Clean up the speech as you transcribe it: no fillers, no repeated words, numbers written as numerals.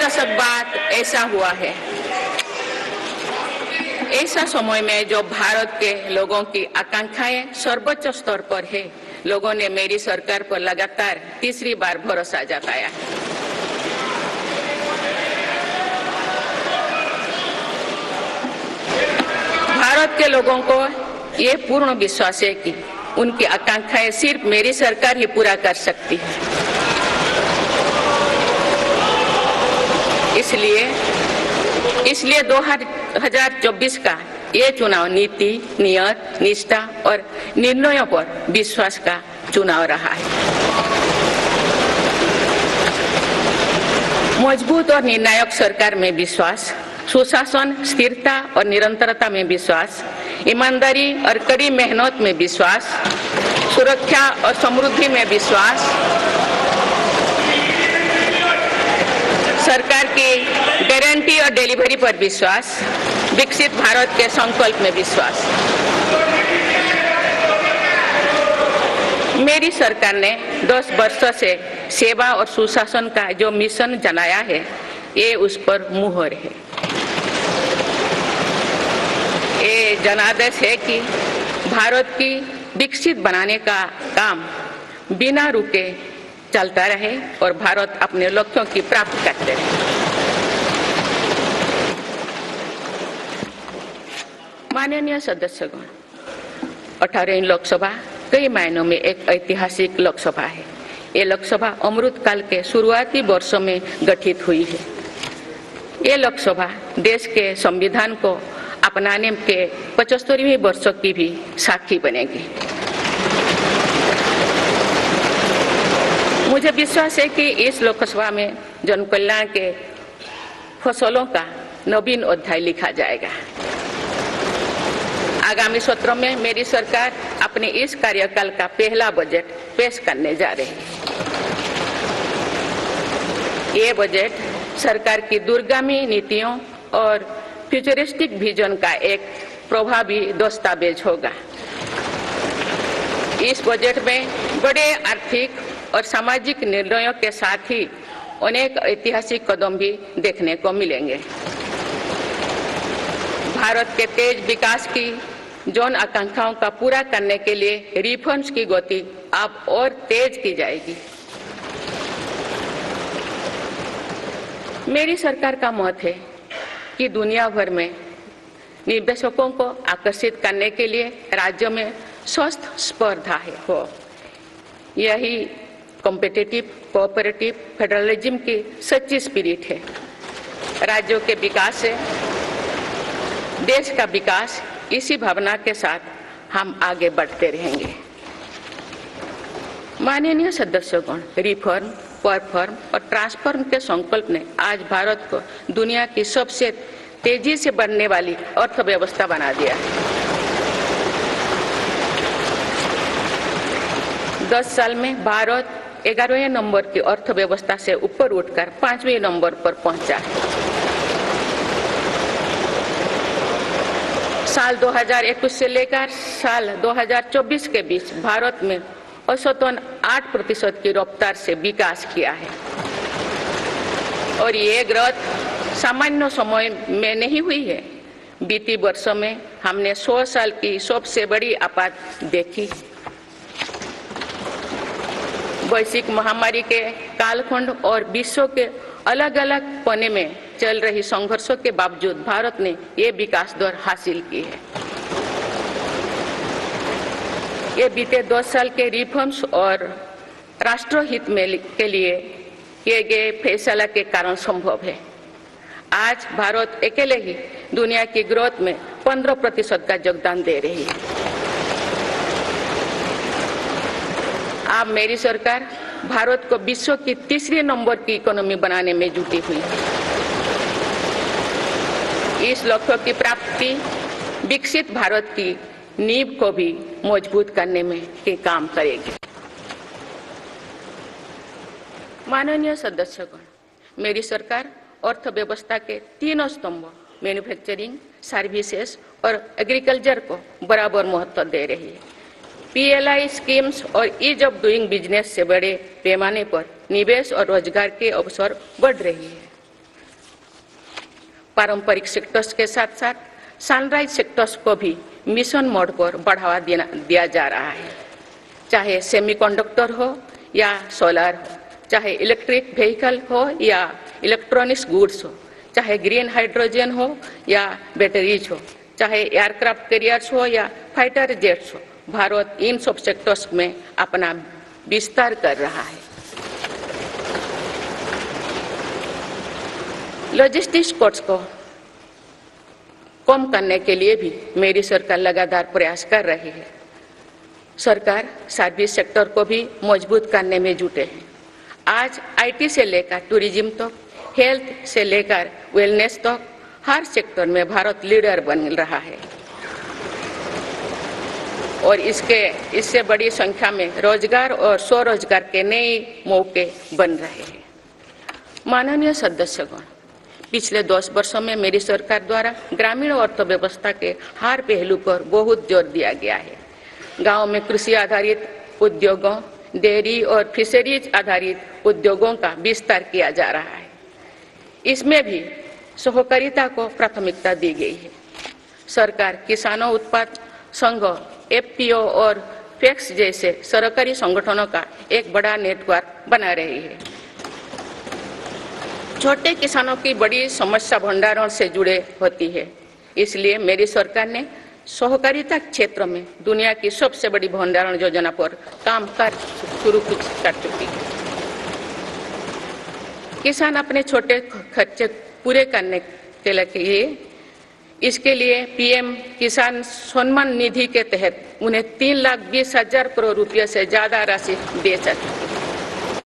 ऐतिहासिक बात ऐसा हुआ है, ऐसा समय में जो भारत के लोगों की आकांक्षाएं सर्वोच्च स्तर पर है, लोगों ने मेरी सरकार पर लगातार तीसरी बार भरोसा जताया है। भारत के लोगों को ये पूर्ण विश्वास है कि उनकी आकांक्षाएं सिर्फ मेरी सरकार ही पूरा कर सकती है। इसलिए 2024 का ये चुनाव नीति, नियत, निष्ठा और निर्णयों पर विश्वास का चुनाव रहा है। मजबूत और निर्णायक सरकार में विश्वास, सुशासन, स्थिरता और निरंतरता में विश्वास, ईमानदारी और कड़ी मेहनत में विश्वास, सुरक्षा और समृद्धि में विश्वास, सरकार की गारंटी और डिलीवरी पर विश्वास, विकसित भारत के संकल्प में विश्वास। मेरी सरकार ने 10 वर्षों से सेवा और सुशासन का जो मिशन जनाया है, ये उस पर मुहर है। ये जनादेश है कि भारत की विकसित बनाने का काम बिना रुके चलता रहे और भारत अपने लक्ष्यों की प्राप्ति करते रहे। माननीय सदस्यगण, 18वीं लोकसभा कई मायनों में एक ऐतिहासिक लोकसभा है। ये लोकसभा अमृतकाल के शुरुआती वर्षों में गठित हुई है। ये लोकसभा देश के संविधान को अपनाने के 75वीं वर्षों की भी साक्षी बनेगी। मुझे विश्वास है कि इस लोकसभा में जन कल्याण के फसलों का नवीन अध्याय लिखा जाएगा। आगामी सत्रों में मेरी सरकार अपने इस कार्यकाल का पहला बजट पेश करने जा रही है। ये बजट सरकार की दूरगामी नीतियों और फ्यूचरिस्टिक विजन का एक प्रभावी दस्तावेज होगा। इस बजट में बड़े आर्थिक और सामाजिक निर्णयों के साथ ही अनेक ऐतिहासिक कदम भी देखने को मिलेंगे। भारत के तेज विकास की जन आकांक्षाओं का पूरा करने के लिए रिफॉर्म्स की गति अब और तेज की जाएगी। मेरी सरकार का मत है कि दुनिया भर में निवेशकों को आकर्षित करने के लिए राज्यों में स्वस्थ स्पर्धा हो। यही कॉम्पिटिटिव कोऑपरेटिव फेडरलिज्म की सच्ची स्पिरिट है। राज्यों के विकास से देश का विकास, इसी भावना के साथ हम आगे बढ़ते रहेंगे। माननीय सदस्यगण, रिफॉर्म, परफॉर्म और ट्रांसफॉर्म के संकल्प ने आज भारत को दुनिया की सबसे तेजी से बढ़ने वाली अर्थव्यवस्था बना दिया है। 10 साल में भारत 11वें नंबर की अर्थव्यवस्था से ऊपर उठकर 5वें नंबर पर पहुंचा है। साल 2021 से लेकर साल 2024 के बीच भारत में औसतन 8% की रफ्तार से विकास किया है और ये ग्रोथ सामान्य समय में नहीं हुई है। बीती वर्षों में हमने 100 साल की सबसे बड़ी आपात देखी। वैश्विक महामारी के कालखंड और विश्व के अलग अलग कोने में चल रही संघर्षों के बावजूद भारत ने ये विकास दर हासिल की है। ये बीते 10 साल के रिफॉर्म्स और राष्ट्रहित में के लिए किए गए फैसला के कारण संभव है। आज भारत अकेले ही दुनिया की ग्रोथ में 15% का योगदान दे रही है। अब मेरी सरकार भारत को विश्व की तीसरे नंबर की इकोनॉमी बनाने में जुटी हुई है। इस लक्ष्य की प्राप्ति विकसित भारत की नींव को भी मजबूत करने में के काम करेगी। माननीय सदस्यगण, मेरी सरकार अर्थव्यवस्था के तीनों स्तंभों मैन्युफैक्चरिंग, सर्विसेज और एग्रीकल्चर को बराबर महत्व दे रही है। PLI स्कीम्स और ईज ऑफ डूइंग बिजनेस से बड़े पैमाने पर निवेश और रोजगार के अवसर बढ़ रही है। पारंपरिक सेक्टर्स के साथ साथ सनराइज सेक्टर्स को भी मिशन मोड पर बढ़ावा दिया जा रहा है, चाहे सेमीकंडक्टर हो या सोलर हो, चाहे इलेक्ट्रिक व्हीकल हो या इलेक्ट्रॉनिक्स गुड्स हो, चाहे ग्रीन हाइड्रोजन हो या बैटरीज हो, चाहे एयरक्राफ्ट कैरियर्स हो या फाइटर जेट्स हो, भारत इन सब सेक्टर्स में अपना विस्तार कर रहा है। लॉजिस्टिक्स कॉस्ट को कम करने के लिए भी मेरी सरकार लगातार प्रयास कर रही है। सरकार सर्विस सेक्टर को भी मजबूत करने में जुटे हैं। आज आईटी से लेकर टूरिज्म तक, हेल्थ से लेकर वेलनेस तक हर सेक्टर में भारत लीडर बन रहा है और इससे बड़ी संख्या में रोजगार और स्वरोजगार के नए मौके बन रहे हैं। माननीय सदस्यगण, पिछले 10 वर्षों में मेरी सरकार द्वारा ग्रामीण अर्थव्यवस्था के हर पहलू पर बहुत जोर दिया गया है। गांव में कृषि आधारित उद्योगों, डेयरी और फिशरीज आधारित उद्योगों का विस्तार किया जा रहा है। इसमें भी सहकारिता को प्राथमिकता दी गई है। सरकार किसानों उत्पाद संघ, एफपीओ और फैक्स जैसे सरकारी संगठनों का एक बड़ा नेटवर्क बना रही है। छोटे किसानों की बड़ी समस्या भंडारण से जुड़े होती है, इसलिए मेरी सरकार ने सहकारिता क्षेत्र में दुनिया की सबसे बड़ी भंडारण योजना पर काम शुरू कर चुकी है। किसान अपने छोटे खर्चे पूरे करने के लिए इसके लिए पीएम किसान सम्मान निधि के तहत उन्हें 3,20,000 करोड़ रुपये से ज्यादा राशि दे सकते।